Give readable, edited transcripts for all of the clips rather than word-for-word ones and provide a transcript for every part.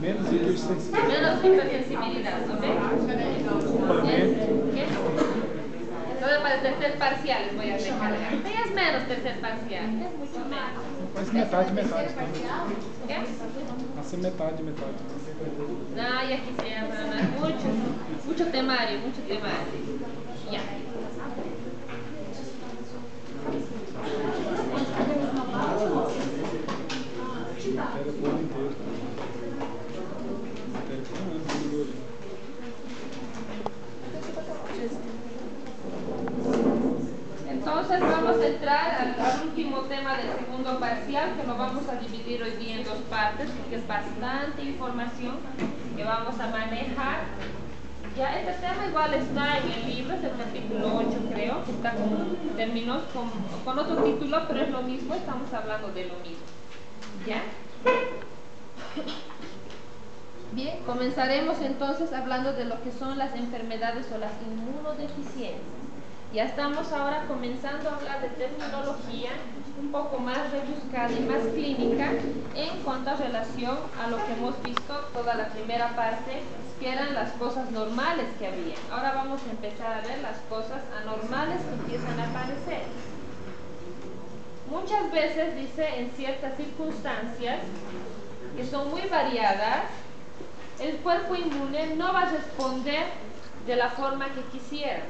Menos hipersensibilidad. Menos hipersensibilidad, ¿ok? ¿Qué? Entonces para el tercer parcial les voy a recargar. Es menos tercer parcial, es mucho menos. Mas metade, metade. ¿Qué? Hace metade, metade. No, ya quisiera, pero no es mucho. Mucho temario, mucho temario. Ya. Matéria por ano inteiro. Matéria por ano inteiro. Entonces vamos a entrar al último tema del segundo parcial, que lo vamos a dividir hoy día en dos partes, porque es bastante información que vamos a manejar. Ya este tema igual está en el libro, es el capítulo 8 creo, que está terminó con otro título, pero es lo mismo, estamos hablando de lo mismo. ¿Ya? Bien, comenzaremos entonces hablando de lo que son las enfermedades o las inmunodeficiencias. Ya estamos ahora comenzando a hablar de terminología un poco más rebuscada y más clínica en cuanto a relación a lo que hemos visto toda la primera parte, que eran las cosas normales que había. Ahora vamos a empezar a ver las cosas anormales que empiezan a aparecer. Muchas veces dice en ciertas circunstancias que son muy variadas, el cuerpo inmune no va a responder de la forma que quisiera.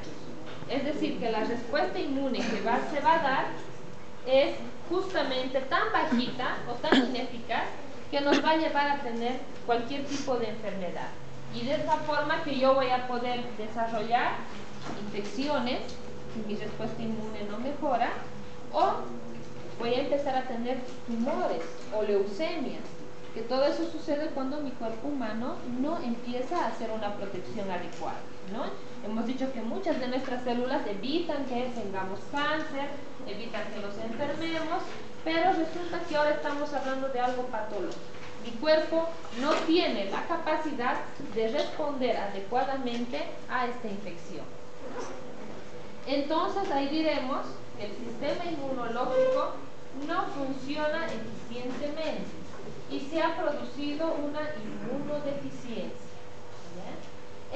Es decir, que la respuesta inmune que se va a dar es justamente tan bajita o tan ineficaz que nos va a llevar a tener cualquier tipo de enfermedad. Y de esa forma que yo voy a poder desarrollar infecciones, si mi respuesta inmune no mejora, o voy a empezar a tener tumores o leucemias, que todo eso sucede cuando mi cuerpo humano no empieza a hacer una protección adecuada, ¿no? Hemos dicho que muchas de nuestras células evitan que tengamos cáncer, evitan que nos enfermemos, pero resulta que ahora estamos hablando de algo patológico. Mi cuerpo no tiene la capacidad de responder adecuadamente a esta infección. Entonces ahí diremos que el sistema inmunológico no funciona eficientemente y se ha producido una inmunodeficiencia. ¿Ya?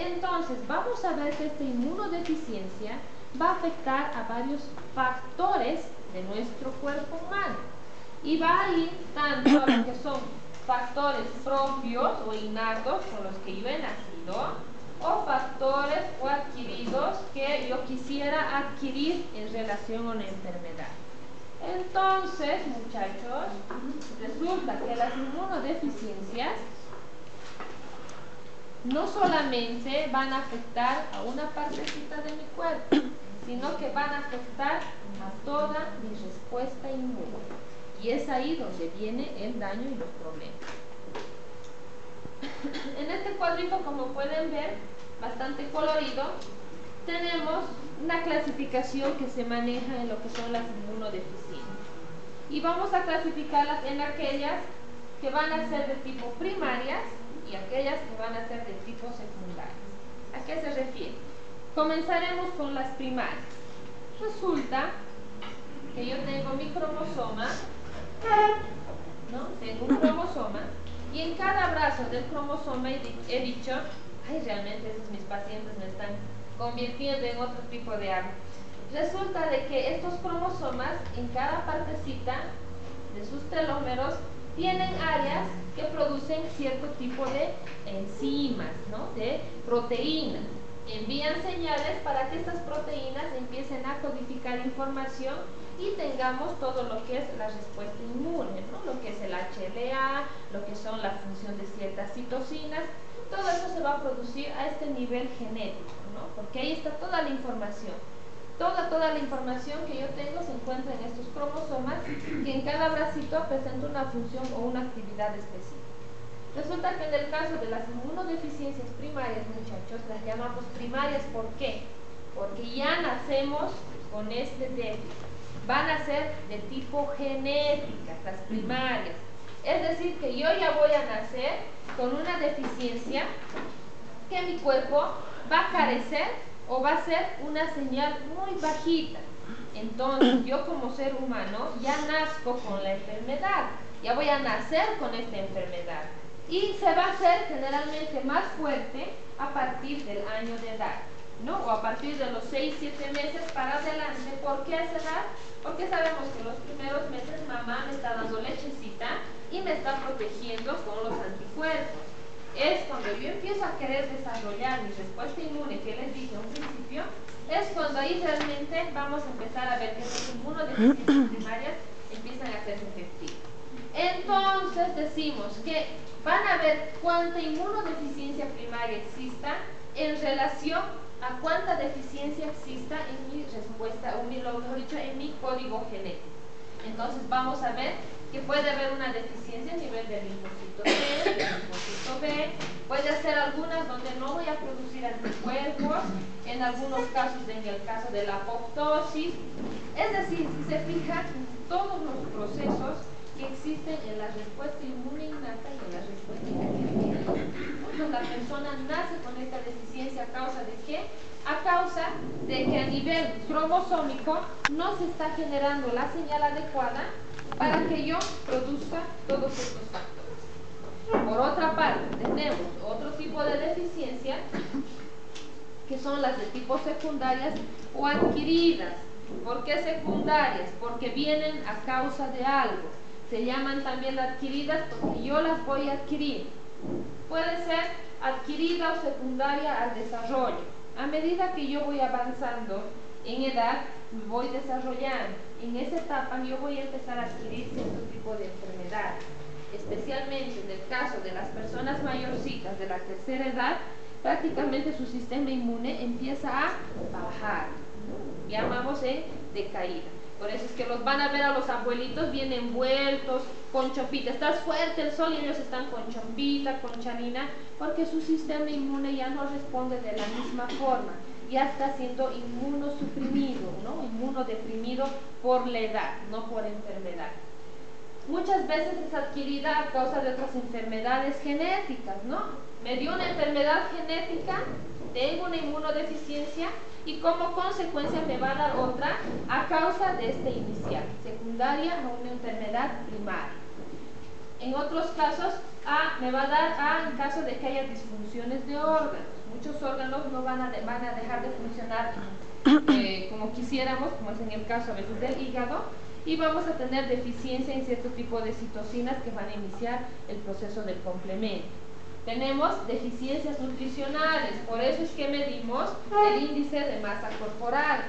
Entonces vamos a ver que esta inmunodeficiencia va a afectar a varios factores de nuestro cuerpo humano y va a ir tanto a lo que son factores propios o innatos con los que yo he nacido, o factores o adquiridos que yo quisiera adquirir en relación a una enfermedad. Entonces, muchachos, resulta que las inmunodeficiencias no solamente van a afectar a una partecita de mi cuerpo, sino que van a afectar a toda mi respuesta inmune. Y es ahí donde viene el daño y los problemas. En este cuadrito, como pueden ver, bastante colorido, tenemos una clasificación que se maneja en lo que son las inmunodeficiencias. Y vamos a clasificarlas en aquellas que van a ser de tipo primarias y aquellas que van a ser de tipo secundarias. ¿A qué se refiere? Comenzaremos con las primarias. Resulta que yo tengo mi cromosoma, ¿no? Tengo un cromosoma y en cada brazo del cromosoma he dicho, ay, realmente esos mis pacientes me están convirtiendo en otro tipo de algo. Resulta de que estos cromosomas en cada partecita de sus telómeros tienen áreas que producen cierto tipo de enzimas, ¿no? De proteínas. Envían señales para que estas proteínas empiecen a codificar información y tengamos todo lo que es la respuesta inmune, ¿no? Lo que es el HLA, lo que son la función de ciertas citocinas, todo eso se va a producir a este nivel genético, ¿no? Porque ahí está toda la información. Toda la información que yo tengo se encuentra en estos cromosomas, que en cada bracito presenta una función o una actividad específica. Resulta que en el caso de las inmunodeficiencias primarias, muchachos, las llamamos primarias. ¿Por qué? Porque ya nacemos con este déficit. Van a ser de tipo genéticas, las primarias. Es decir, que yo ya voy a nacer con una deficiencia que mi cuerpo va a carecer o va a ser una señal muy bajita. Entonces yo como ser humano ya nazco con la enfermedad, ya voy a nacer con esta enfermedad. y se va a hacer generalmente más fuerte a partir del año de edad, ¿no? O a partir de los 6-7 meses para adelante. ¿Por qué a esa edad? Porque sabemos que los primeros meses mamá me está dando lechecita y me está protegiendo con los anticuerpos. Es cuando yo empiezo a querer desarrollar mi respuesta inmune que les dije a un principio, es cuando ahí realmente vamos a empezar a ver que las inmunodeficiencias primarias empiezan a hacerse efectivas. Entonces decimos que van a ver cuánta inmunodeficiencia primaria exista en relación a cuánta deficiencia exista en mi respuesta, o mejor dicho, en mi código genético. Entonces vamos a ver que puede haber una deficiencia a nivel del linfocito T, del linfocito B, puede ser algunas donde no voy a producir anticuerpos, en algunos casos, en el caso de la apoptosis. Es decir, si se fijan, todos los procesos que existen en la respuesta inmune innata y en la respuesta inmune. Entonces la persona nace con esta deficiencia a causa de ¿qué? A causa de que a nivel cromosómico no se está generando la señal adecuada para que yo produzca todos estos factores. Por otra parte, tenemos otro tipo de deficiencia que son las de tipo secundarias o adquiridas. ¿Por qué secundarias? Porque vienen a causa de algo. Se llaman también adquiridas porque yo las voy a adquirir. Puede ser adquirida o secundaria al desarrollo. A medida que yo voy avanzando en edad, me voy desarrollando. En esa etapa yo voy a empezar a adquirir cierto tipo de enfermedades. Especialmente en el caso de las personas mayorcitas de la tercera edad, prácticamente su sistema inmune empieza a bajar. Llamamos en decaída. Por eso es que los van a ver a los abuelitos bien envueltos, con chompita. Está fuerte el sol y ellos están con chompita, con chanina, porque su sistema inmune ya no responde de la misma forma. Ya está siendo inmunosuprimido, ¿no? Inmunodeprimido por la edad, no por enfermedad. Muchas veces es adquirida a causa de otras enfermedades genéticas, ¿no? Me dio una enfermedad genética, tengo una inmunodeficiencia y como consecuencia me va a dar otra a causa de esta inicial, secundaria a una enfermedad primaria. En otros casos, me va a dar en caso de que haya disfunciones de órganos. Muchos órganos no van a dejar de funcionar como quisiéramos, como es en el caso a veces del hígado, y vamos a tener deficiencia en cierto tipo de citocinas que van a iniciar el proceso del complemento. Tenemos deficiencias nutricionales, por eso es que medimos el índice de masa corporal,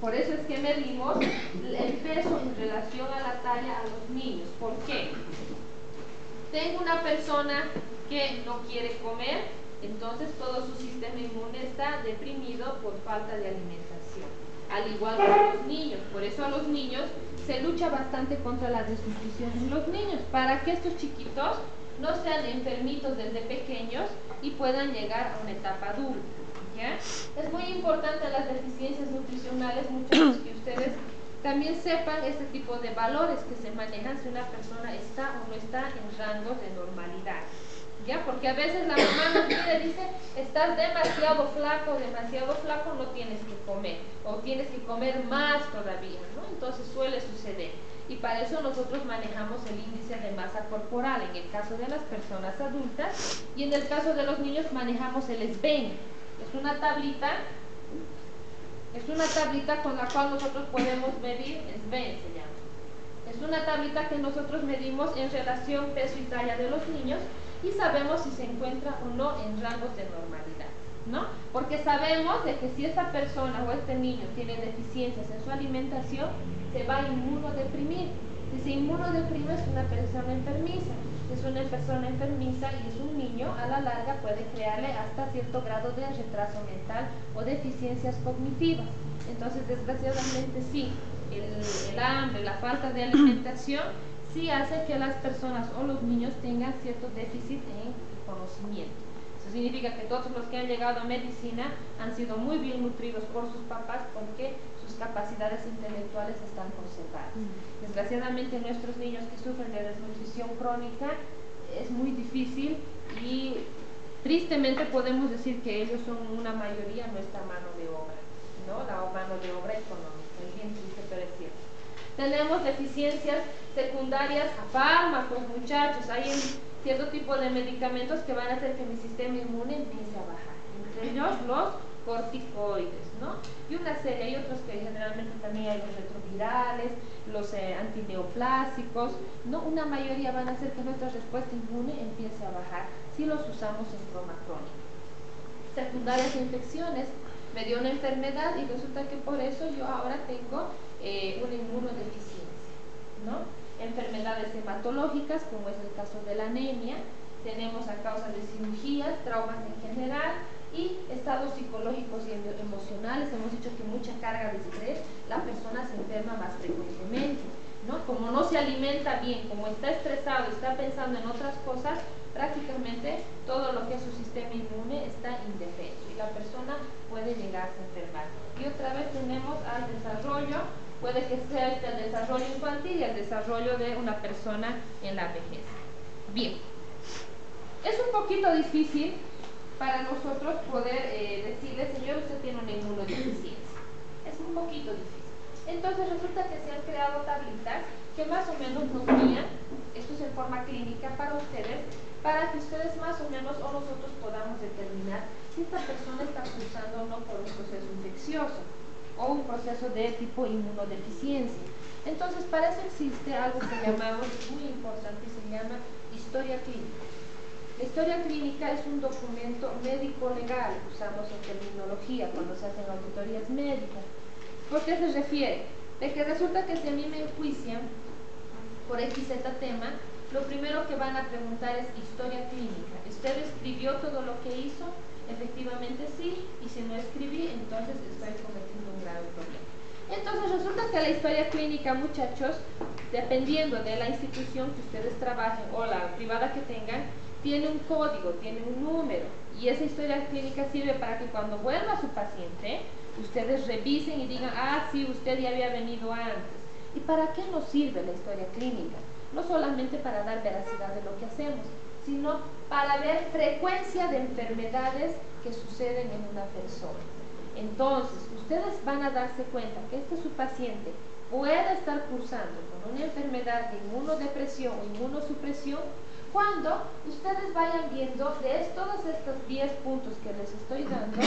por eso es que medimos el peso en relación a la talla a los niños. ¿Por qué? Tengo una persona que no quiere comer, entonces todo su sistema inmune está deprimido por falta de alimentación, al igual que a los niños. Por eso a los niños se lucha bastante contra la desnutrición en los niños, para que estos chiquitos no sean enfermitos desde pequeños y puedan llegar a una etapa adulta. ¿Ya? Es muy importante las deficiencias nutricionales, muchachos, que ustedes también sepan este tipo de valores que se manejan si una persona está o no está en rangos de normalidad. ¿Ya? Porque a veces la mamá nos mira y dice, estás demasiado flaco, no tienes que comer, o tienes que comer más todavía, ¿no? Entonces suele suceder. Y para eso nosotros manejamos el índice de masa corporal en el caso de las personas adultas, y en el caso de los niños manejamos el SBEN. Es una tablita con la cual nosotros podemos medir, SBEN se llama. Es una tablita que nosotros medimos en relación peso y talla de los niños y sabemos si se encuentra o no en rangos de normalidad, ¿no? Porque sabemos de que si esta persona o este niño tiene deficiencias en su alimentación, se va a inmunodeprimir. Si se inmunodeprime es una persona enfermiza. Es una persona enfermiza y es un niño, a la larga puede crearle hasta cierto grado de retraso mental o deficiencias cognitivas. Entonces, desgraciadamente sí, el hambre, la falta de alimentación sí hace que las personas o los niños tengan cierto déficit en conocimiento. Eso significa que todos los que han llegado a medicina han sido muy bien nutridos por sus papás porque sus capacidades intelectuales están conservadas. Desgraciadamente nuestros niños que sufren de desnutrición crónica es muy difícil y tristemente podemos decir que ellos son una mayoría nuestra mano de obra, ¿no? La mano de obra económica. Es bien triste, pero es cierto. Tenemos deficiencias secundarias a fármacos, muchachos. cierto tipo de medicamentos que van a hacer que mi sistema inmune empiece a bajar. Entre ellos los corticoides, ¿no? Y una serie, hay otros que generalmente también hay los retrovirales, los antineoplásicos, ¿no? Una mayoría van a hacer que nuestra respuesta inmune empiece a bajar si los usamos en forma crónica. Secundarias a infecciones, me dio una enfermedad y resulta que por eso yo ahora tengo una inmunodeficiencia, ¿no? Enfermedades hematológicas, como es el caso de la anemia, tenemos a causa de cirugías, traumas en general, y estados psicológicos y emocionales. Hemos dicho que mucha carga de estrés, la persona se enferma más frecuentemente, ¿no? Como no se alimenta bien, como está estresado, está pensando en otras cosas, prácticamente todo lo que es su sistema inmune está indefenso y la persona puede llegarse a enfermar. Y otra vez tenemos al desarrollo, puede que sea el desarrollo infantil y el desarrollo de una persona en la vejez. Bien, es un poquito difícil para nosotros poder decirle, señor, usted tiene una inmunodeficiencia. Es un poquito difícil. Entonces resulta que se han creado tablitas que más o menos nos guían, esto es en forma clínica para ustedes, para que ustedes más o menos o nosotros podamos determinar si esta persona está cursando o no por un proceso infeccioso o un proceso de tipo inmunodeficiencia. Entonces para eso existe algo que llamamos, muy importante, y se llama historia clínica. La historia clínica es un documento médico-legal, usamos en terminología cuando se hacen auditorías médicas. ¿Por qué se refiere? De que resulta que si a mí me enjuician por XZ tema, lo primero que van a preguntar es historia clínica. ¿Usted escribió todo lo que hizo? Efectivamente sí, y si no escribí, entonces estoy cometiendo un grave problema. Entonces resulta que la historia clínica, muchachos, dependiendo de la institución que ustedes trabajen o la privada que tengan, tiene un código, tiene un número, y esa historia clínica sirve para que cuando vuelva su paciente, ustedes revisen y digan, ah, sí, usted ya había venido antes. ¿Y para qué nos sirve la historia clínica? No solamente para dar veracidad de lo que hacemos, sino para ver frecuencia de enfermedades que suceden en una persona. Entonces, ustedes van a darse cuenta que su paciente puede estar cursando con una enfermedad de inmunodepresión o inmunosupresión cuando ustedes vayan viendo de todos estos 10 puntos que les estoy dando,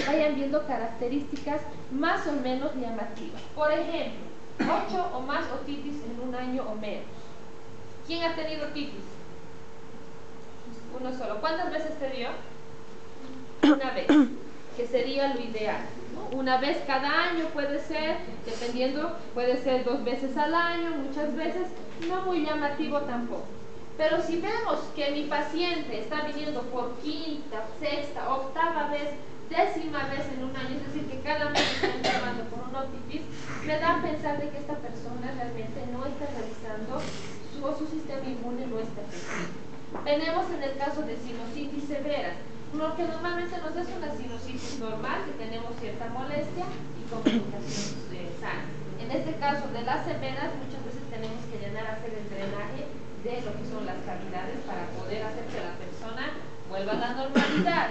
vayan viendo características más o menos llamativas. Por ejemplo, 8 o más otitis en un año o menos. ¿Quién ha tenido otitis? Uno solo. ¿Cuántas veces te dio? Una vez, que sería lo ideal, ¿no? Una vez cada año puede ser, dependiendo, puede ser 2 veces al año, muchas veces, no muy llamativo tampoco. Pero si vemos que mi paciente está viniendo por 5ª, 6ª, 8ª vez, 10ª vez en un año, es decir, que cada mes está enfermando por una otitis, me da a pensar de que esta persona realmente no está realizando, su sistema inmune no está efectivo. Tenemos en el caso de sinusitis severas, lo que normalmente nos es una sinusitis normal, que tenemos cierta molestia y comunicación sana. En este caso de las severas, muchas veces tenemos que hacer el drenaje de lo que son las cavidades para poder hacer que la persona vuelva a la normalidad.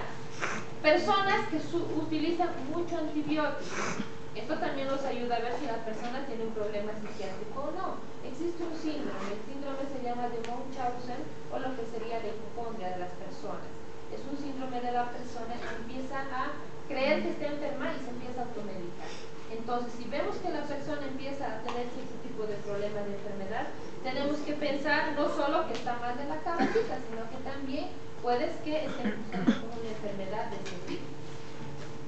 Personas que utilizan mucho antibiótico, esto también nos ayuda a ver si la persona tiene un problema psiquiátrico o no. Existe un síndrome, el síndrome se llama de Munchausen o lo que sería la hipocondria de las personas. Es un síndrome de la persona que empieza a creer que está enferma y se empieza a automedicar. Entonces, si vemos que la persona empieza a tener ese tipo de problema de enfermedad, tenemos que pensar no solo que está mal de la cabecita, sino que también puede que esté cursando con una enfermedad de ese tipo.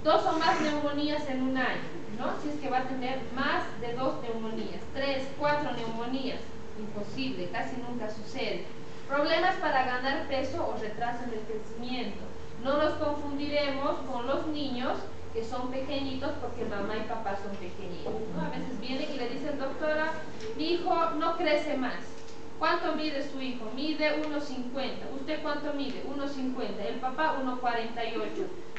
2 o más neumonías en un año, ¿no? Si es que va a tener más de 2 neumonías, 3, 4 neumonías, imposible, casi nunca sucede. Problemas para ganar peso o retraso en el crecimiento. No nos confundiremos con los niños que son pequeñitos porque mamá y papá son pequeñitos, ¿no? A veces vienen y le dicen, doctora, mi hijo no crece más. ¿Cuánto mide su hijo? Mide 1,50. ¿Usted cuánto mide? 1,50. El papá 1,48.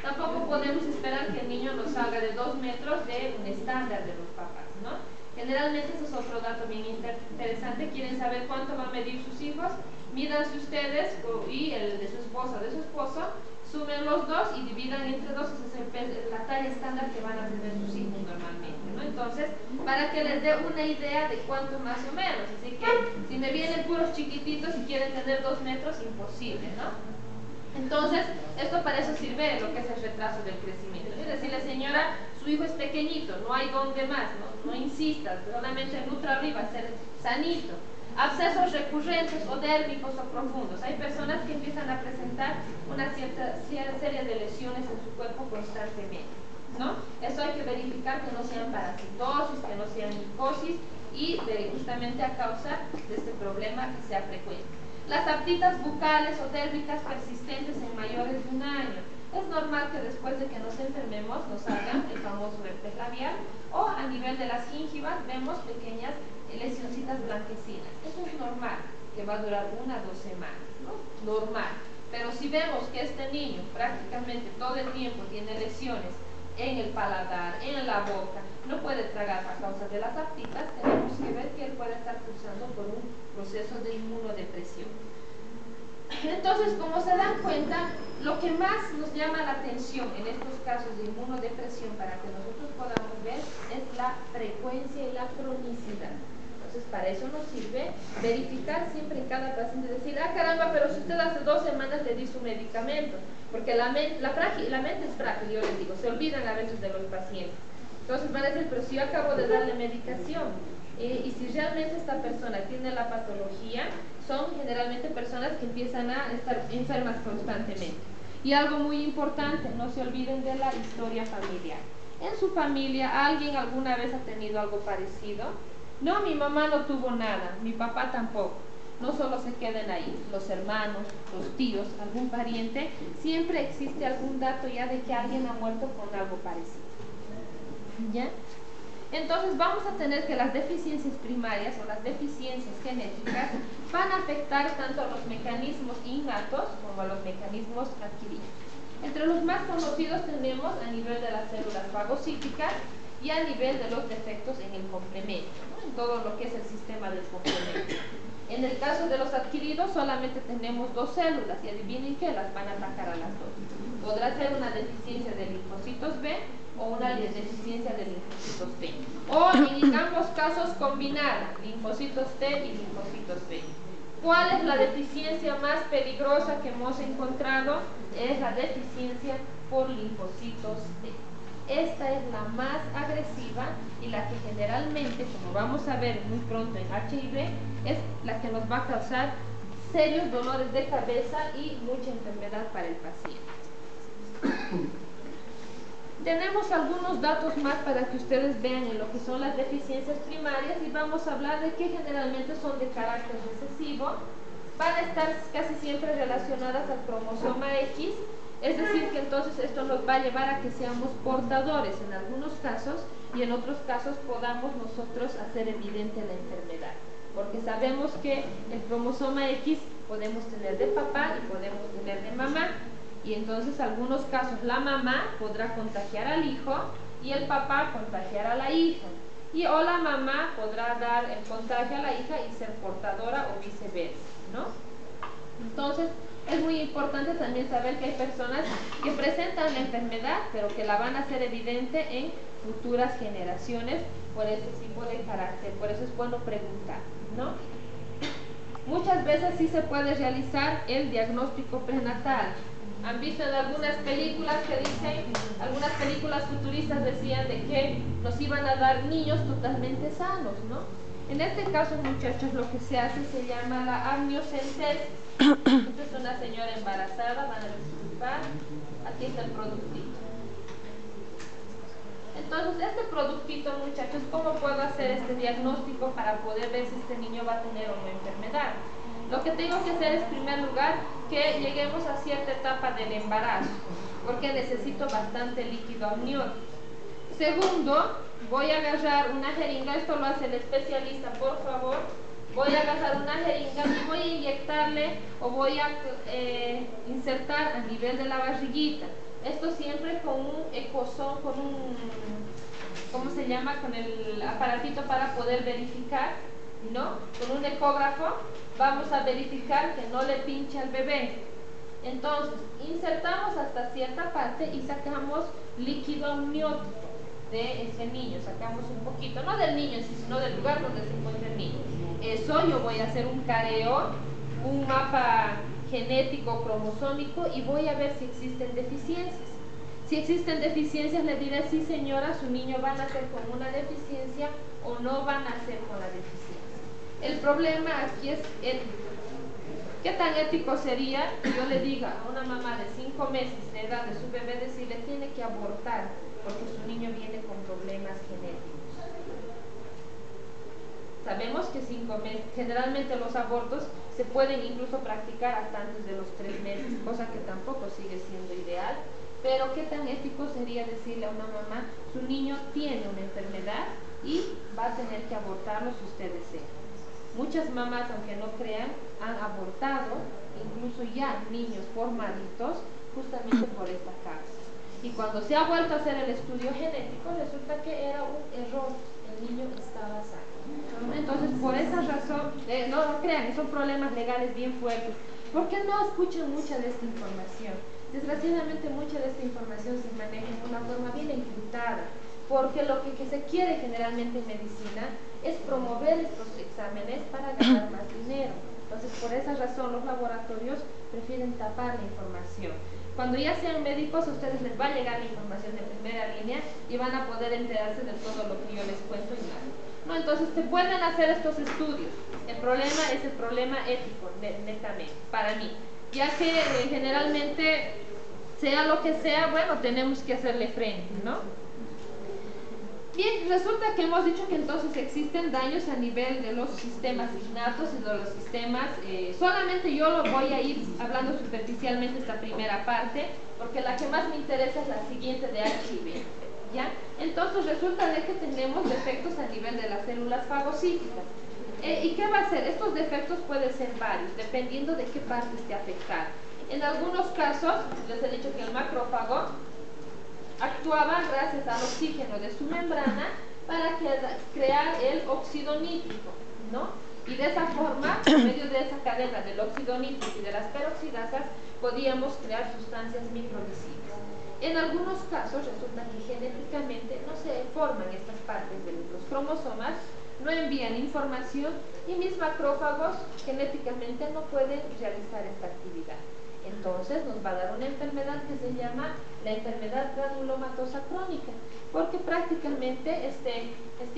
Tampoco podemos esperar que el niño nos salga de 2 metros de un estándar de los papás, ¿no? Generalmente ese es otro dato bien interesante. ¿Quieren saber cuánto va a medir sus hijos? Mídanse ustedes y el de su esposa, de su esposo, sumen los dos y dividan entre 2, esa es la talla estándar que van a tener sus hijos normalmente, ¿no? Entonces, para que les dé una idea de cuánto más o menos. Así que, si me vienen puros chiquititos y quieren tener 2 metros, imposible, ¿no? Entonces, esto para eso sirve lo que es el retraso del crecimiento. Es decir, la señora, su hijo es pequeñito, no hay donde más, no insistas, solamente nutra arriba, ser sanito. Abscesos recurrentes o dérmicos o profundos. Hay personas que empiezan a presentar una cierta serie de lesiones en su cuerpo constantemente, ¿no? Eso hay que verificar que no sean parasitosis, que no sean micosis y justamente a causa de este problema que sea frecuente. Las aftitas bucales o dérmicas persistentes en mayores de 1 año. Es normal que después de que nos enfermemos nos hagan el famoso herpes labial o a nivel de las gingivas vemos pequeñas lesioncitas blanquecinas. Eso es normal, que va a durar 1 a 2 semanas, ¿no? Normal. Pero si vemos que este niño prácticamente todo el tiempo tiene lesiones en el paladar, en la boca, no puede tragar a causa de las aftitas, tenemos que ver que él puede estar cursando por un proceso de inmunodepresión. Entonces, como se dan cuenta, lo que más nos llama la atención en estos casos de inmunodepresión para que nosotros podamos ver es la frecuencia y la cronicidad. Entonces, para eso nos sirve verificar siempre en cada paciente, decir, ah caramba, pero si usted hace 2 semanas le di su medicamento, porque la mente es frágil, yo les digo, se olvidan a veces de los pacientes. Entonces van a decir, pero si yo acabo de darle medicación, y si realmente esta persona tiene la patología, son generalmente personas que empiezan a estar enfermas constantemente. Y algo muy importante, no se olviden de la historia familiar. En su familia, ¿alguien alguna vez ha tenido algo parecido? No, mi mamá no tuvo nada, mi papá tampoco. No solo se queden ahí, los hermanos, los tíos, algún pariente, siempre existe algún dato ya de que alguien ha muerto con algo parecido. ¿Ya? Entonces vamos a tener que las deficiencias primarias o las deficiencias genéticas van a afectar tanto a los mecanismos innatos como a los mecanismos adquiridos. Entre los más conocidos tenemos a nivel de las células fagocíticas y a nivel de los defectos en el complemento, ¿no? En todo lo que es el sistema del complemento. En el caso de los adquiridos solamente tenemos 2 células y adivinen qué, las van a atacar a las 2. Podrá ser una deficiencia de linfocitos B o una deficiencia de linfocitos T. O en ambos casos combinada, linfocitos T y linfocitos B. ¿Cuál es la deficiencia más peligrosa que hemos encontrado? Es la deficiencia por linfocitos T. Esta es la más agresiva y la que generalmente, como vamos a ver muy pronto en HIV, es la que nos va a causar serios dolores de cabeza y mucha enfermedad para el paciente. Tenemos algunos datos más para que ustedes vean en lo que son las deficiencias primarias y vamos a hablar de que generalmente son de carácter recesivo, van a estar casi siempre relacionadas al cromosoma X, es decir que entonces esto nos va a llevar a que seamos portadores en algunos casos y en otros casos podamos nosotros hacer evidente la enfermedad, porque sabemos que el cromosoma X podemos tener de papá y podemos tener de mamá. Y entonces en algunos casos la mamá podrá contagiar al hijo y el papá contagiar a la hija. O la mamá podrá dar el contagio a la hija y ser portadora o viceversa, ¿no? Entonces es muy importante también saber que hay personas que presentan la enfermedad pero que la van a hacer evidente en futuras generaciones por este tipo de carácter. Por eso es bueno preguntar, ¿no? Muchas veces sí se puede realizar el diagnóstico prenatal. Han visto en algunas películas que dicen, algunas películas futuristas decían de que nos iban a dar niños totalmente sanos, ¿no? En este caso, muchachos, lo que se hace se llama la amniocentesis. Esta es una señora embarazada, van a disculpar, aquí está el productito. Entonces, este productito, muchachos, ¿cómo puedo hacer este diagnóstico para poder ver si este niño va a tener o no enfermedad? Lo que tengo que hacer es, en primer lugar, que lleguemos a cierta etapa del embarazo, porque necesito bastante líquido amniótico. Segundo, voy a agarrar una jeringa, esto lo hace el especialista, por favor. Voy a agarrar una jeringa y voy a inyectarle o voy a insertar a nivel de la barriguita. Esto siempre con un ecozón, con un, ¿cómo se llama? Con el aparatito para poder verificar, ¿no? Con un ecógrafo vamos a verificar que no le pinche al bebé. Entonces, insertamos hasta cierta parte y sacamos líquido amniótico. de ese niño, sacamos un poquito, no del niño en sí, sino del lugar donde se encuentra el niño. Eso yo voy a hacer un careo, un mapa genético, cromosómico, y voy a ver si existen deficiencias. Si existen deficiencias, le diré, sí señora, su niño va a nacer con una deficiencia o no va a nacer con la deficiencia. El problema aquí es ético. ¿Qué tan ético sería que yo le diga a una mamá de 5 meses de edad de su bebé, decirle tiene que abortar porque su niño viene con problemas genéticos? Sabemos que 5 meses, generalmente los abortos se pueden incluso practicar hasta antes de los 3 meses, cosa que tampoco sigue siendo ideal. Pero ¿qué tan ético sería decirle a una mamá, su niño tiene una enfermedad y va a tener que abortarlo si usted desea? Muchas mamás, aunque no crean, han abortado incluso ya niños formaditos justamente por esta causa. Y cuando se ha vuelto a hacer el estudio genético, resulta que era un error, el niño estaba sano. Entonces, por esa razón, no crean, son problemas legales bien fuertes, porque no escuchan mucha de esta información. Desgraciadamente mucha de esta información se maneja de una forma bien encriptada, porque lo que se quiere generalmente en medicina es promover estos exámenes para ganar más dinero. Entonces, por esa razón los laboratorios prefieren tapar la información. Cuando ya sean médicos, a ustedes les va a llegar la información de primera línea y van a poder enterarse de todo lo que yo les cuento y nada. No, entonces te pueden hacer estos estudios. El problema es el problema ético, netamente, para mí. Ya que generalmente, sea lo que sea, bueno, tenemos que hacerle frente, ¿no? Bien, resulta que hemos dicho que entonces existen daños a nivel de los sistemas innatos y de los sistemas, solamente yo lo voy a ir hablando superficialmente esta primera parte, porque la que más me interesa es la siguiente de H y B, ¿ya? Entonces resulta de que tenemos defectos a nivel de las células fagocíticas. ¿Y qué va a hacer? Estos defectos pueden ser varios, dependiendo de qué parte esté afectada. En algunos casos, les he dicho que el macrófago actuaba gracias al oxígeno de su membrana para crear el óxido nítrico, ¿no? Y de esa forma, por medio de esa cadena del óxido nítrico y de las peroxidasas, podíamos crear sustancias microvisibles. En algunos casos resulta que genéticamente no se forman estas partes de los cromosomas, no envían información y mis macrófagos genéticamente no pueden realizar esta actividad. Entonces nos va a dar una enfermedad que se llama la enfermedad granulomatosa crónica, porque prácticamente este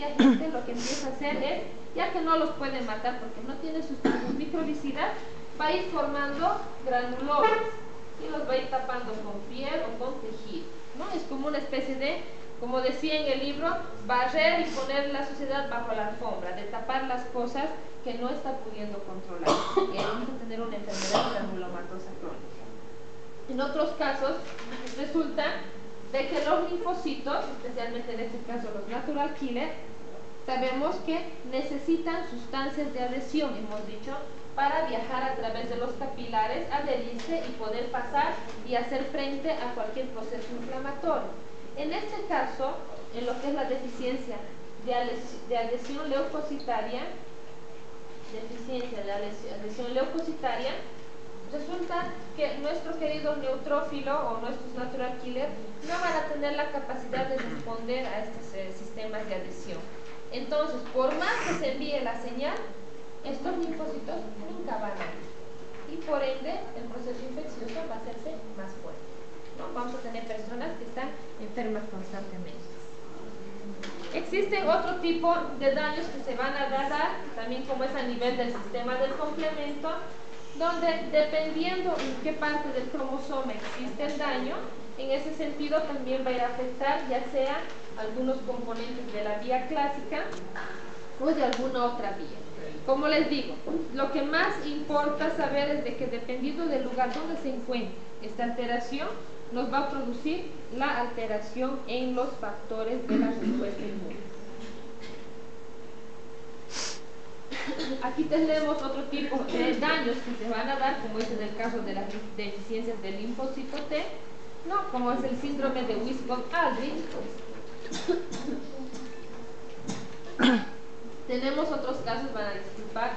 agente lo que empieza a hacer es, ya que no los puede matar porque no tiene sustancias microvicidas, va a ir formando granulomas y los va a ir tapando con piel o con tejido, ¿no? Es como una especie de, como decía en el libro, barrer y poner la sociedad bajo la alfombra, de tapar las cosas que no está pudiendo controlar. Y vamos a tener una enfermedad granulomatosa crónica. En otros casos, resulta de que los linfocitos, especialmente en este caso los natural killer, sabemos que necesitan sustancias de adhesión, hemos dicho, para viajar a través de los capilares, adherirse y poder pasar y hacer frente a cualquier proceso inflamatorio. En este caso, en lo que es la deficiencia de adhesión leucocitaria, resulta que nuestro querido neutrófilo o nuestros natural killer no van a tener la capacidad de responder a estos sistemas de adhesión. Entonces, por más que se envíe la señal, estos linfocitos nunca van a ir. Y por ende, el proceso infeccioso va a hacerse más fuerte, ¿no? Vamos a tener personas que están enfermas constantemente. Existen otro tipo de daños que se van a dar, también como es a nivel del sistema del complemento, donde dependiendo en qué parte del cromosoma existe el daño, en ese sentido también va a ir a afectar ya sea algunos componentes de la vía clásica o de alguna otra vía. Como les digo, lo que más importa saber es de que dependiendo del lugar donde se encuentre esta alteración, nos va a producir la alteración en los factores de la respuesta inmune. Aquí tenemos otro tipo de daños que se van a dar, como es en el caso de las deficiencias del linfocito T, ¿no? Como es el síndrome de Wiscott-Aldrich. Tenemos otros casos, van a disculpar,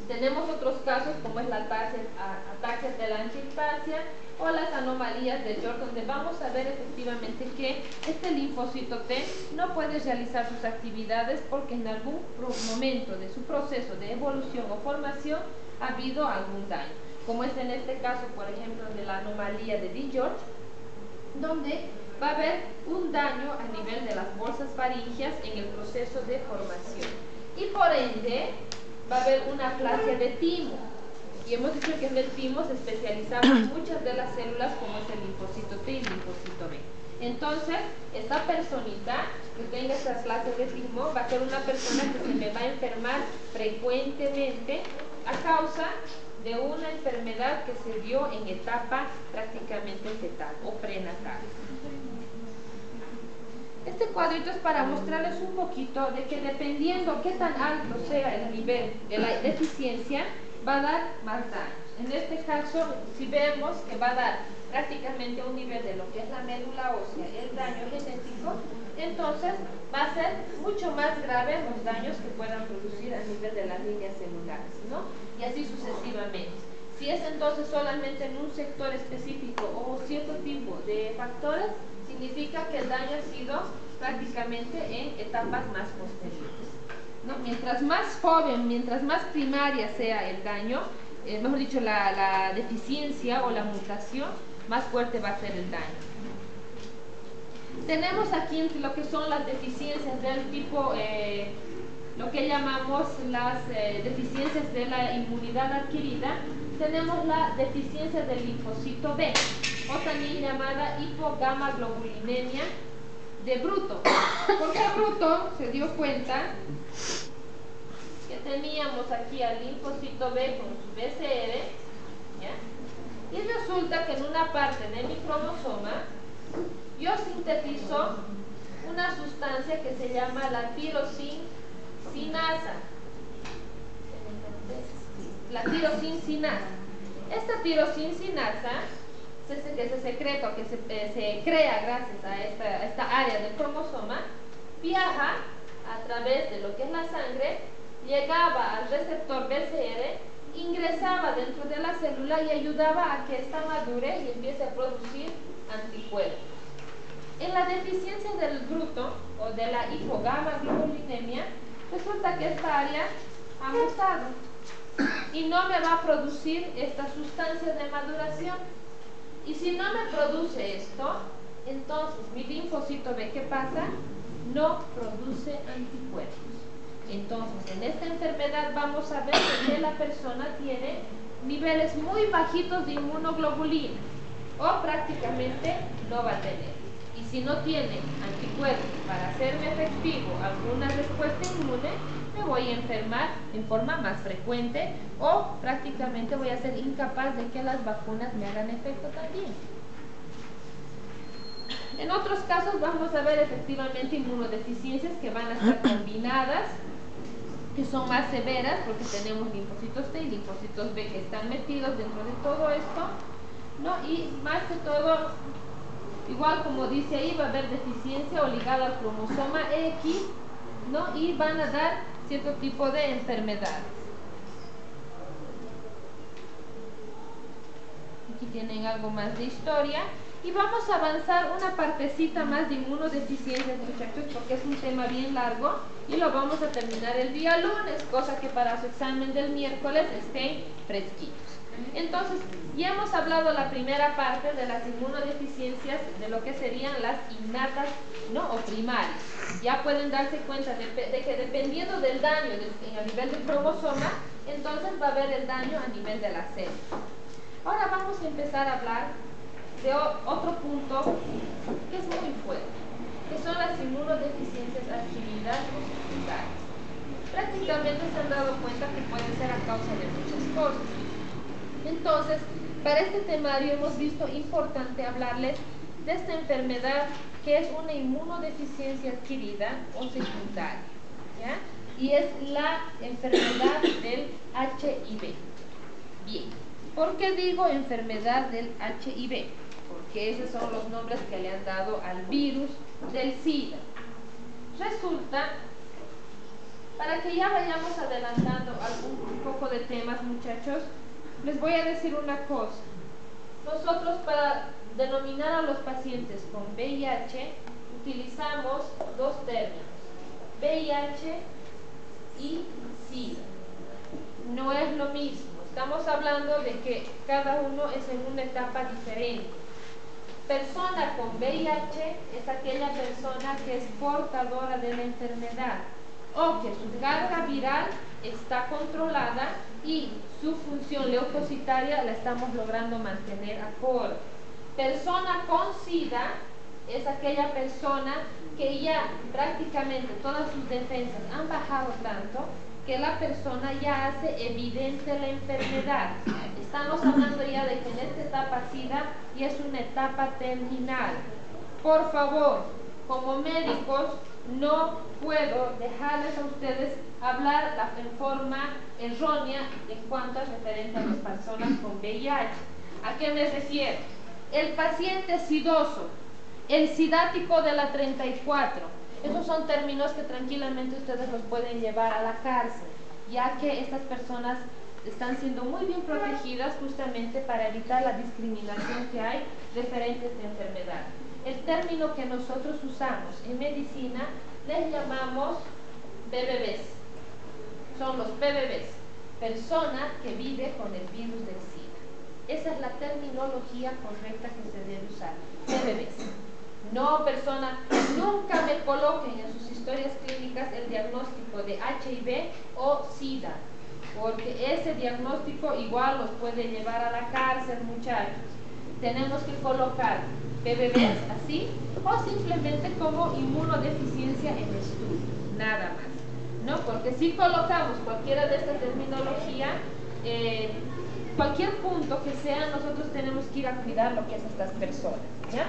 tenemos otros casos como es la ataxia telangiectasia, dispasia o las anomalías de George, donde vamos a ver efectivamente que este linfocito T no puede realizar sus actividades porque en algún momento de su proceso de evolución o formación ha habido algún daño, como es en este caso, por ejemplo, de la anomalía de DiGeorge, donde va a haber un daño a nivel de las bolsas faríngeas en el proceso de formación y por ende va a haber una aplasia de timo, y hemos dicho que en el timo se especializaban muchas de las células como es el linfocito T y el linfocito B. Entonces, esta personita que tenga esta aplasia de timo va a ser una persona que se me va a enfermar frecuentemente a causa de una enfermedad que se dio en etapa prácticamente fetal o prenatal. Este cuadrito es para mostrarles un poquito de que dependiendo qué tan alto sea el nivel de la deficiencia, va a dar más daño. En este caso, si vemos que va a dar prácticamente un nivel de lo que es la médula ósea, el daño genético, entonces va a ser mucho más grave los daños que puedan producir a nivel de las líneas celulares, ¿no? Y así sucesivamente. Si es entonces solamente en un sector específico o cierto tipo de factores, significa que el daño ha sido prácticamente en etapas más posteriores, ¿no? Mientras más joven, mientras más primaria sea el daño, mejor dicho, la deficiencia o la mutación, más fuerte va a ser el daño. Tenemos aquí lo que son las deficiencias del tipo, lo que llamamos las deficiencias de la inmunidad adquirida. Tenemos la deficiencia del linfocito B, o también llamada hipogamaglobulinemia de Bruto. Porque Bruto se dio cuenta que teníamos aquí al linfocito B con su BCR, ¿ya? Y resulta que en una parte de mi cromosoma yo sintetizo una sustancia que se llama la tirosincinasa. La tirosincinasa. Esta tirosincinasa, ese secreto que se crea gracias a esta área del cromosoma, viaja a través de lo que es la sangre, llegaba al receptor BCR, ingresaba dentro de la célula y ayudaba a que ésta madure y empiece a producir anticuerpos. En la deficiencia del Bruto o de la hipogamaglobulinemia, resulta que esta área ha mutado y no me va a producir esta sustancia de maduración. Y si no me produce esto, entonces mi linfocito B, ¿qué pasa? No produce anticuerpos. Entonces, en esta enfermedad vamos a ver que la persona tiene niveles muy bajitos de inmunoglobulina o prácticamente no va a tener. Y si no tiene anticuerpos para hacerme efectivo alguna respuesta inmune, me voy a enfermar en forma más frecuente o prácticamente voy a ser incapaz de que las vacunas me hagan efecto también. En otros casos vamos a ver efectivamente inmunodeficiencias que van a estar combinadas, que son más severas porque tenemos linfocitos T y linfocitos B que están metidos dentro de todo esto, ¿no? Y más que todo, igual como dice ahí, va a haber deficiencia o ligada al cromosoma X, ¿no? Y van a dar cierto tipo de enfermedades. Aquí tienen algo más de historia. Y vamos a avanzar una partecita más de inmunodeficiencias, muchachos, porque es un tema bien largo y lo vamos a terminar el día lunes, cosa que para su examen del miércoles estén fresquitos. Entonces, ya hemos hablado la primera parte de las inmunodeficiencias, de lo que serían las innatas, ¿no? O primarias. Ya pueden darse cuenta de que dependiendo del daño a nivel del cromosoma, entonces va a haber el daño a nivel de la célula. Ahora vamos a empezar a hablar de otro punto que es muy fuerte, que son las inmunodeficiencias adquiridas o secundarias. Prácticamente se han dado cuenta que pueden ser a causa de muchas cosas. Entonces, para este temario hemos visto importante hablarles de esta enfermedad que es una inmunodeficiencia adquirida o secundaria, ¿ya? Y es la enfermedad del HIV. Bien, ¿por qué digo enfermedad del HIV? Porque esos son los nombres que le han dado al virus del SIDA. Resulta, para que ya vayamos adelantando un poco de temas, muchachos, les voy a decir una cosa. Nosotros para denominar a los pacientes con VIH utilizamos dos términos, VIH y SIDA. No es lo mismo, estamos hablando de que cada uno es en una etapa diferente. Persona con VIH es aquella persona que es portadora de la enfermedad o que su carga viral está controlada y su función leucocitaria la estamos logrando mantener acorde. Persona con SIDA es aquella persona que ya prácticamente todas sus defensas han bajado tanto que la persona ya hace evidente la enfermedad. Estamos hablando ya de que en esta etapa SIDA ya es una etapa terminal. Por favor, como médicos, no puedo dejarles a ustedes hablar en forma errónea en cuanto a referente a las personas con VIH. ¿A qué me refiero? El paciente sidoso, el sidático de la 34, esos son términos que tranquilamente ustedes los pueden llevar a la cárcel, ya que estas personas están siendo muy bien protegidas justamente para evitar la discriminación que hay referente a esta enfermedad. El término que nosotros usamos en medicina les llamamos PBBs. Son los PBBs, persona que vive con el virus del SIDA. Esa es la terminología correcta que se debe usar, PBBs. No, persona, nunca me coloquen en sus historias clínicas el diagnóstico de HIV o SIDA, porque ese diagnóstico igual los puede llevar a la cárcel, muchachos. Tenemos que colocar PBBs así o simplemente como inmunodeficiencia en estudio, nada más, ¿no? Porque si colocamos cualquiera de esta terminología, cualquier punto que sea, nosotros tenemos que ir a cuidar lo que es estas personas, ¿ya?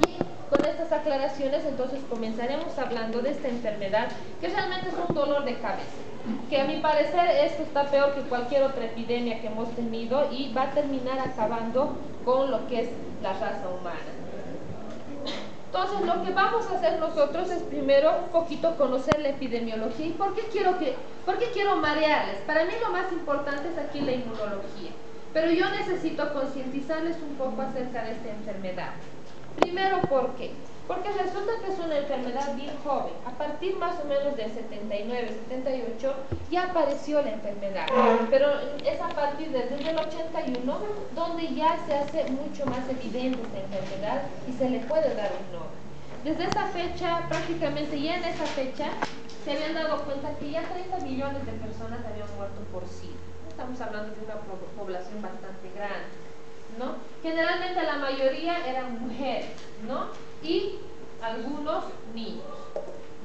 Bien, con estas aclaraciones entonces comenzaremos hablando de esta enfermedad que realmente es un dolor de cabeza, que a mi parecer esto está peor que cualquier otra epidemia que hemos tenido y va a terminar acabando con lo que es la raza humana. Entonces lo que vamos a hacer nosotros es primero un poquito conocer la epidemiología. ¿Y por qué quiero marearles? Para mí lo más importante es aquí la inmunología, pero yo necesito concientizarles un poco acerca de esta enfermedad. Primero, ¿por qué? Porque resulta que es una enfermedad bien joven. A partir más o menos del 79, 78 ya apareció la enfermedad, pero es a partir desde el 81 donde ya se hace mucho más evidente esta enfermedad y se le puede dar un nombre. Desde esa fecha, prácticamente ya en esa fecha, se habían dado cuenta que ya 30 millones de personas habían muerto por SIDA. Estamos hablando de una población bastante grande, ¿no? Generalmente la mayoría eran mujeres, ¿no? Y algunos niños.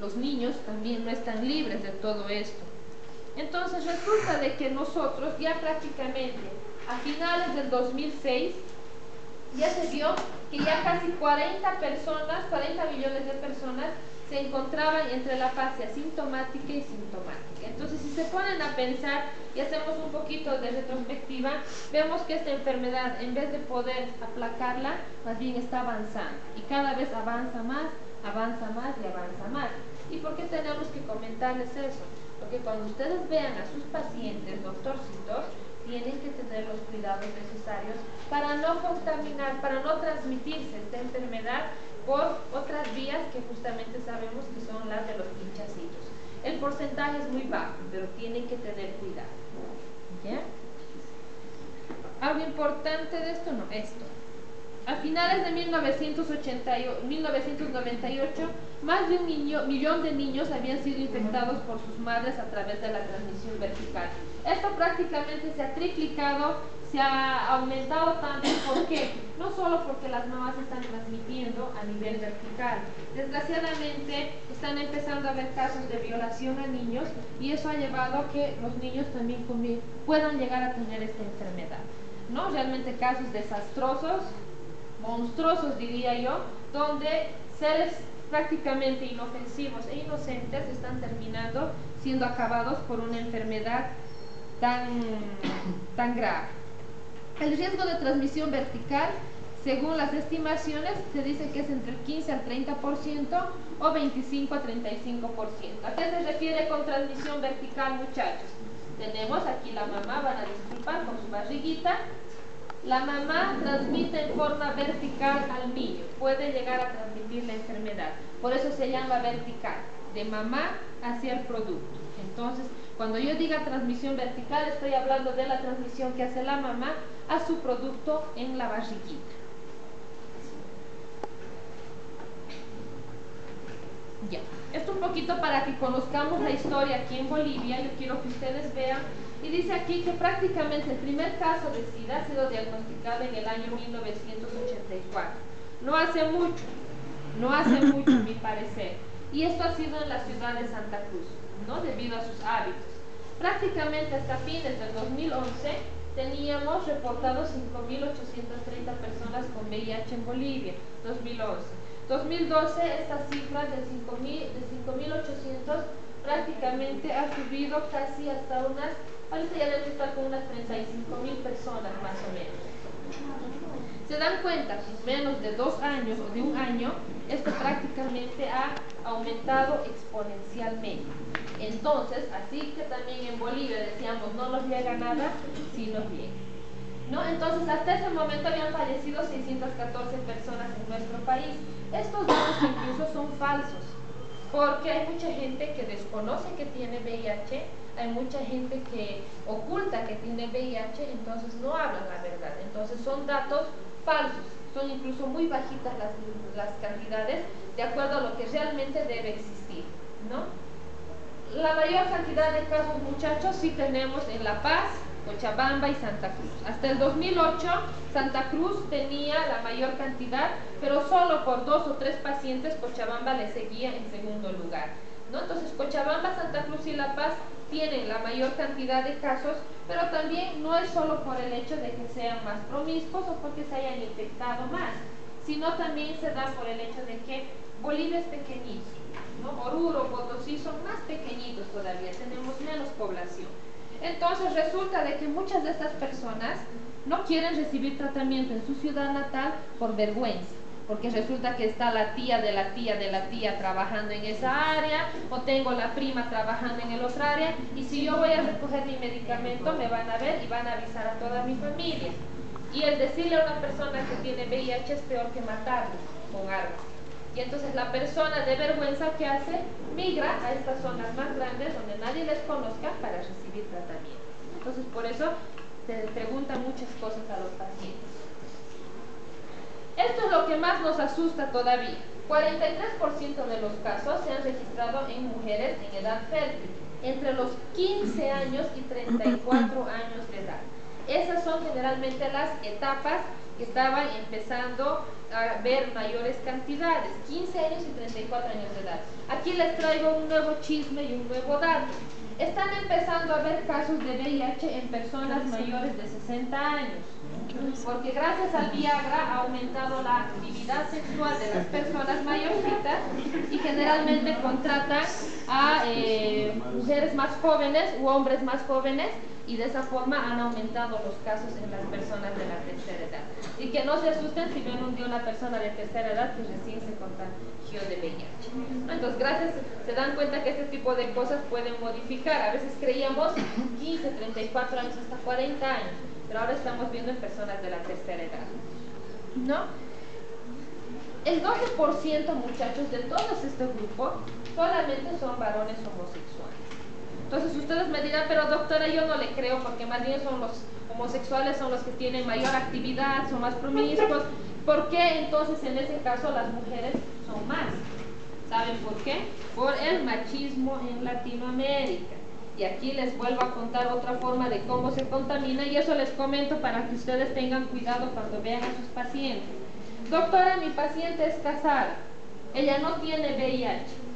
Los niños también no están libres de todo esto. Entonces resulta de que nosotros ya prácticamente a finales del 2006 ya se vio que ya casi 40 millones de personas se encontraban entre la fase asintomática y sintomática. Entonces, si se ponen a pensar y hacemos un poquito de retrospectiva, vemos que esta enfermedad, en vez de poder aplacarla, más bien está avanzando. Y cada vez avanza más y avanza más. ¿Y por qué tenemos que comentarles eso? Porque cuando ustedes vean a sus pacientes, doctorcitos, tienen que tener los cuidados necesarios para no contaminar, para no transmitirse esta enfermedad por otras vías que justamente sabemos que son las de los pinchacitos. El porcentaje es muy bajo, pero tienen que tener cuidado. ¿Ya? ¿Algo importante de esto? No, esto. A finales de 1998, más de 1 millón de niños habían sido infectados por sus madres a través de la transmisión vertical. Esto prácticamente se ha triplicado, se ha aumentado también. ¿Por qué? No solo porque las mamás están transmitiendo a nivel vertical. Desgraciadamente están empezando a haber casos de violación a niños y eso ha llevado a que los niños también puedan llegar a tener esta enfermedad, ¿no? Realmente casos desastrosos, monstruosos diría yo, donde seres prácticamente inofensivos e inocentes están terminando siendo acabados por una enfermedad tan grave. El riesgo de transmisión vertical, según las estimaciones, se dice que es entre el 15 al 30% o 25 a 35%. ¿A qué se refiere con transmisión vertical, muchachos? Tenemos aquí la mamá, van a disculpar, con su barriguita, La mamá transmite en forma vertical al niño, puede llegar a transmitir la enfermedad, por eso se llama vertical, de mamá hacia el producto. Entonces, cuando yo diga transmisión vertical, estoy hablando de la transmisión que hace la mamá a su producto en la barriguita. Ya, esto un poquito para que conozcamos la historia aquí en Bolivia. Yo quiero que ustedes vean, y dice aquí que prácticamente el primer caso de SIDA ha sido diagnosticado en el año 1984. No hace mucho a mi parecer, y esto ha sido en la ciudad de Santa Cruz, ¿no? Debido a sus hábitos. Prácticamente hasta fines del 2011 teníamos reportados 5.830 personas con VIH en Bolivia, 2011. 2012 esta cifra de 5.800 prácticamente ha subido casi hasta unas, ahorita ya debe estar con unas 35.000 personas más o menos. Se dan cuenta que en menos de 2 años o de un año, esto prácticamente ha aumentado exponencialmente. Entonces, así que también en Bolivia decíamos no nos llega nada, sí nos llega, ¿no? Entonces, hasta ese momento habían fallecido 614 personas en nuestro país. Estos datos incluso son falsos, porque hay mucha gente que desconoce que tiene VIH, hay mucha gente que oculta que tiene VIH, entonces no hablan la verdad. Entonces son datos falsos, son incluso muy bajitas las cantidades de acuerdo a lo que realmente debe existir, ¿no? La mayor cantidad de casos, muchachos, sí tenemos en La Paz, Cochabamba y Santa Cruz. Hasta el 2008 Santa Cruz tenía la mayor cantidad, pero solo por 2 o 3 pacientes Cochabamba le seguía en segundo lugar, ¿no? Entonces Cochabamba, Santa Cruz y La Paz tienen la mayor cantidad de casos, pero también no es solo por el hecho de que sean más promiscuos o porque se hayan infectado más, sino también se da por el hecho de que Bolivia es pequeñito, ¿no? Oruro, Potosí son más pequeñitos todavía, tenemos menos población. Entonces resulta de que muchas de estas personas no quieren recibir tratamiento en su ciudad natal por vergüenza, porque resulta que está la tía de la tía de la tía trabajando en esa área, o tengo la prima trabajando en el otro área, y si yo voy a recoger mi medicamento me van a ver y van a avisar a toda mi familia. Y el decirle a una persona que tiene VIH es peor que matarlo con armas. Y entonces la persona de vergüenza que hace, migra a estas zonas más grandes donde nadie les conozca para recibir tratamiento. Entonces por eso se preguntan muchas cosas a los pacientes. Esto es lo que más nos asusta todavía. 43% de los casos se han registrado en mujeres en edad fértil, entre los 15 años y 34 años de edad. Esas son generalmente las etapas que estaban empezando a ver mayores cantidades, 15 años y 34 años de edad. Aquí les traigo un nuevo chisme y un nuevo dato. Están empezando a haber casos de VIH en personas mayores de 60 años, porque gracias al Viagra ha aumentado la actividad sexual de las personas mayorcitas y generalmente contratan a mujeres más jóvenes u hombres más jóvenes, y de esa forma han aumentado los casos en las personas de la tercera edad. Y que no se asusten si ven un día una persona de tercera edad que recién se contagió de VIH. Entonces, gracias, se dan cuenta que este tipo de cosas pueden modificar. A veces creíamos 15, 34 años, hasta 40 años, pero ahora estamos viendo en personas de la tercera edad, ¿no? El 12%, muchachos, de todos estos grupos solamente son varones homosexuales. Entonces ustedes me dirán, pero doctora, yo no le creo, porque más bien son los homosexuales son los que tienen mayor actividad, son más promiscuos. ¿Por qué entonces en ese caso las mujeres son más? ¿Saben por qué? Por el machismo en Latinoamérica. Y aquí les vuelvo a contar otra forma de cómo se contamina, y eso les comento para que ustedes tengan cuidado cuando vean a sus pacientes. Doctora, mi paciente es casada, ella no tiene VIH.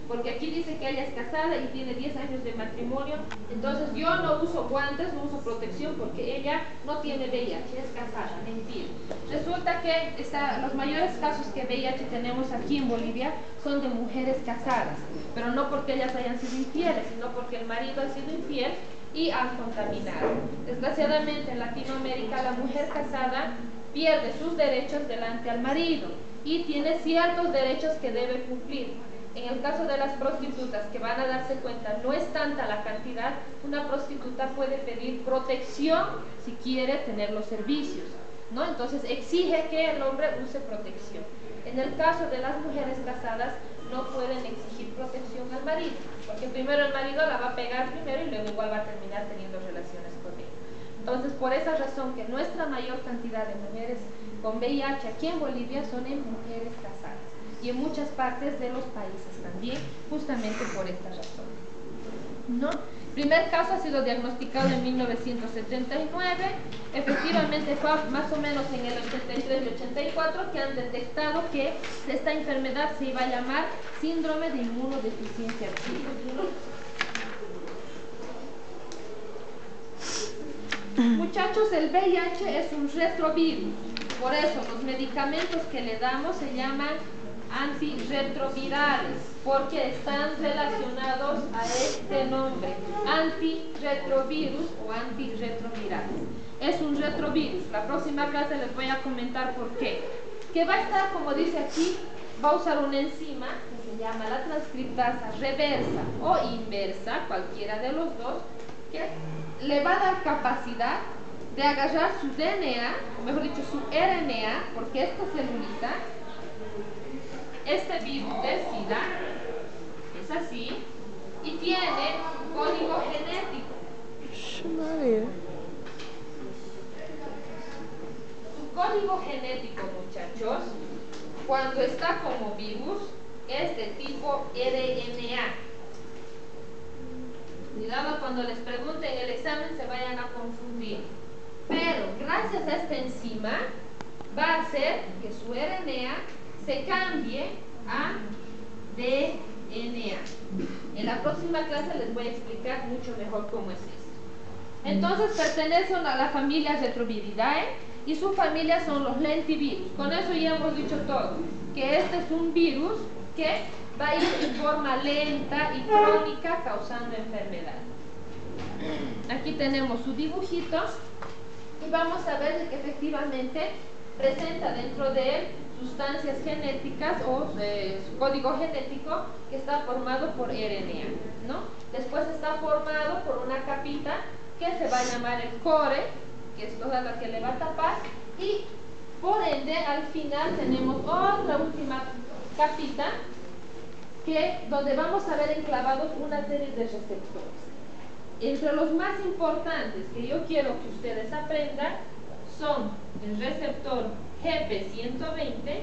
Porque aquí dice que ella es casada y tiene 10 años de matrimonio, entonces yo no uso guantes, no uso protección porque ella no tiene VIH, es casada. Mentira. Resulta que los mayores casos que VIH tenemos aquí en Bolivia son de mujeres casadas, pero no porque ellas hayan sido infieles, sino porque el marido ha sido infiel y han contaminado. Desgraciadamente en Latinoamérica la mujer casada pierde sus derechos delante al marido y tiene ciertos derechos que debe cumplir. En el caso de las prostitutas que van a darse cuenta, no es tanta la cantidad, una prostituta puede pedir protección si quiere tener los servicios, ¿no? Entonces exige que el hombre use protección. En el caso de las mujeres casadas, no pueden exigir protección al marido, porque primero el marido la va a pegar primero y luego igual va a terminar teniendo relaciones con ella. Entonces, por esa razón que nuestra mayor cantidad de mujeres con VIH aquí en Bolivia son en mujeres casadas y en muchas partes de los países también, justamente por esta razón, ¿no? El primer caso ha sido diagnosticado en 1979, efectivamente fue más o menos en el 83 y 84 que han detectado que esta enfermedad se iba a llamar síndrome de inmunodeficiencia adquirida. Muchachos, el VIH es un retrovirus, por eso los medicamentos que le damos se llaman antirretrovirales, porque están relacionados a este nombre, antirretrovirus o antirretrovirales. Es un retrovirus. La próxima clase les voy a comentar por qué. Que va a estar, como dice aquí, va a usar una enzima que se llama la transcriptasa reversa o inversa, cualquiera de los dos, que le va a dar capacidad de agarrar su DNA, o mejor dicho, su RNA, porque esta celulita, este virus del SIDA, es así, y tiene un código genético. Su código genético, muchachos, cuando está como virus, es de tipo RNA. Cuidado cuando les pregunten en el examen se vayan a confundir. Pero gracias a esta enzima va a hacer que su RNA se cambie a DNA. En la próxima clase les voy a explicar mucho mejor cómo es esto. Entonces pertenecen a la familia Retroviridae y su familia son los lentivirus. Con eso ya hemos dicho todo, que este es un virus que va a ir en forma lenta y crónica causando enfermedad. Aquí tenemos su dibujito y vamos a ver que efectivamente presenta dentro de él sustancias genéticas o su código genético que está formado por RNA, ¿no? Después está formado por una capita que se va a llamar el core, que es toda la que le va a tapar, y por ende al final tenemos otra última capita donde vamos a ver enclavados una serie de receptores. Entre los más importantes que yo quiero que ustedes aprendan son el receptor GP120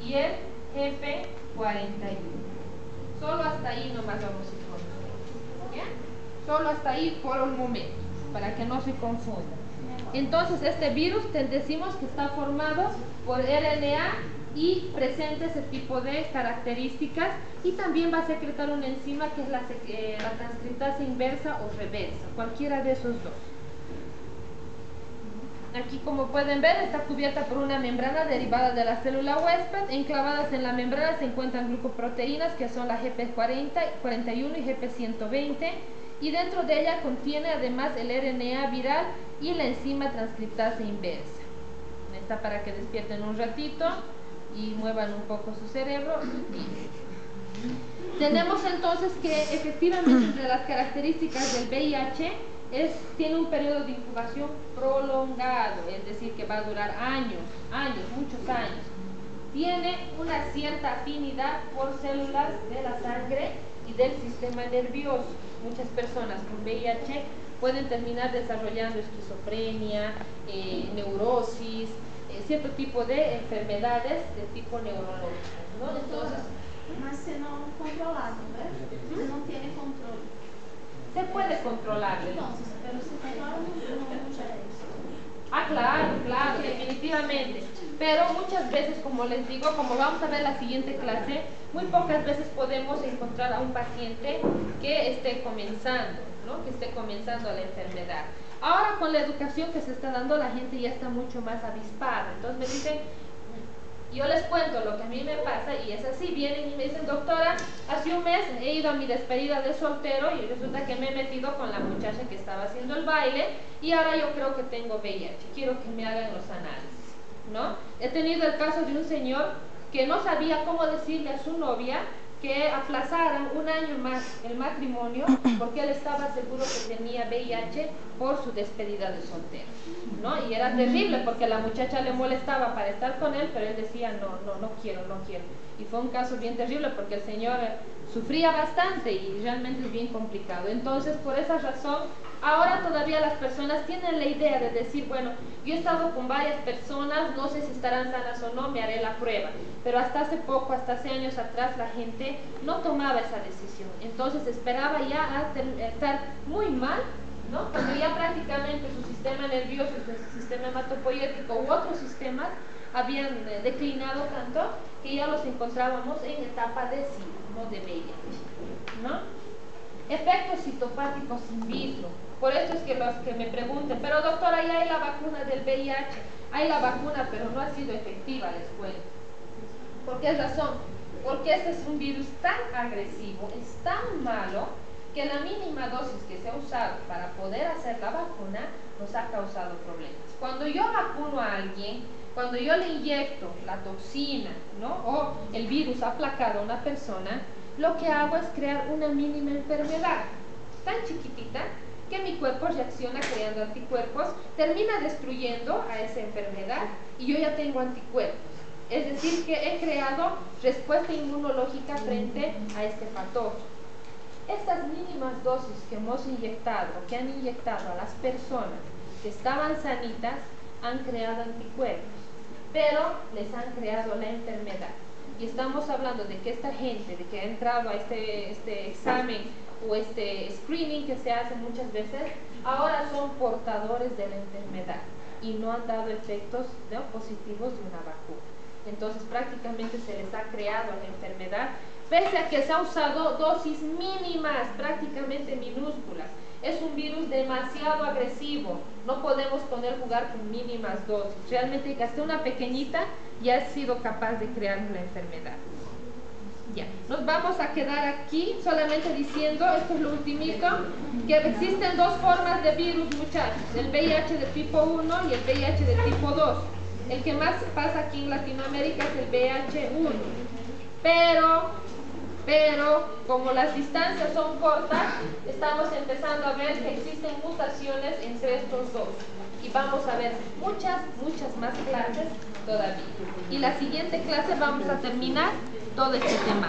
y el GP41. Solo hasta ahí nomás vamos a ir con ustedes, ¿ya? Solo hasta ahí por un momento, para que no se confundan. Entonces este virus decimos que está formado por RNA y presenta ese tipo de características, y también va a secretar una enzima que es la transcriptasa inversa o reversa, cualquiera de esos dos. Aquí, como pueden ver, está cubierta por una membrana derivada de la célula huésped. Enclavadas en la membrana se encuentran glucoproteínas que son la GP41 y GP120, y dentro de ella contiene además el RNA viral y la enzima transcriptasa inversa. Está para que despierten un ratito y muevan un poco su cerebro. Tenemos entonces que efectivamente entre las características del VIH tiene un periodo de incubación prolongado, es decir, que va a durar años, muchos años. Tiene una cierta afinidad por células de la sangre y del sistema nervioso. Muchas personas con VIH pueden terminar desarrollando esquizofrenia, neurosis, cierto tipo de enfermedades de tipo neurológico, ¿no? Entonces, mas se não controlado, né? Se não tiene controle. se puede controlar. Entonces, pero se controla no gera eso. Ah, claro, definitivamente. Pero muchas veces, como les digo, como vamos a ver en la siguiente clase, muy pocas veces podemos encontrar a un paciente que esté comenzando, ¿no? Que esté comenzando la enfermedad. Ahora con la educación que se está dando, la gente ya está mucho más avispada. Entonces me dicen, yo les cuento lo que a mí me pasa y es así, vienen y me dicen, doctora, hace un mes he ido a mi despedida de soltero y resulta que me he metido con la muchacha que estaba haciendo el baile y ahora yo creo que tengo VIH, quiero que me hagan los análisis, ¿no? He tenido el caso de un señor que no sabía cómo decirle a su novia que aplazaran un año más el matrimonio porque él estaba seguro que tenía VIH por su despedida de soltero, ¿no? Y era terrible porque la muchacha le molestaba para estar con él, pero él decía no quiero. Y fue un caso bien terrible porque el señor sufría bastante y realmente es bien complicado. Entonces, por esa razón, ahora todavía las personas tienen la idea de decir, bueno, yo he estado con varias personas, no sé si estarán sanas o no, me haré la prueba. Pero hasta hace poco, hasta hace años atrás, la gente no tomaba esa decisión. Entonces esperaba ya a estar muy mal, ¿no? Cuando ya prácticamente su sistema nervioso, su sistema hematopoyético u otros sistemas habían declinado tanto que ya los encontrábamos en etapa de SIDA, no de VIH, ¿no? Efectos citopáticos in vitro. Por esto es que los que me pregunten, pero doctora, ya hay la vacuna del VIH. Hay la vacuna, pero no ha sido efectiva, les cuento. ¿Por qué razón? Porque este es un virus tan agresivo, es tan malo, que la mínima dosis que se ha usado para poder hacer la vacuna nos ha causado problemas. Cuando yo vacuno a alguien, cuando yo le inyecto la toxina, ¿no? O el virus aplacado a una persona, lo que hago es crear una mínima enfermedad tan chiquitita que mi cuerpo reacciona creando anticuerpos, termina destruyendo a esa enfermedad y yo ya tengo anticuerpos. Es decir, que he creado respuesta inmunológica frente a este patógeno. Estas mínimas dosis que hemos inyectado, que han inyectado a las personas que estaban sanitas, han creado anticuerpos, pero les han creado la enfermedad. Y estamos hablando de que esta gente, de que ha entrado a este examen o este screening que se hace muchas veces, ahora son portadores de la enfermedad y no han dado efectos positivos de una vacuna. Entonces prácticamente se les ha creado la enfermedad, pese a que se ha usado dosis mínimas, prácticamente minúsculas. Es un virus demasiado agresivo, no podemos jugar con mínimas dosis. Realmente hasta una pequeñita ya ha sido capaz de crear la enfermedad. Ya, nos vamos a quedar aquí solamente diciendo, esto es lo ultimito, que existen dos formas de virus, muchachos, el VIH de tipo 1 y el VIH de tipo 2. El que más pasa aquí en Latinoamérica es el VIH1, pero como las distancias son cortas, estamos empezando a ver que existen mutaciones entre estos dos. Y vamos a ver muchas más clases todavía. Y la siguiente clase vamos a terminar todo este tema.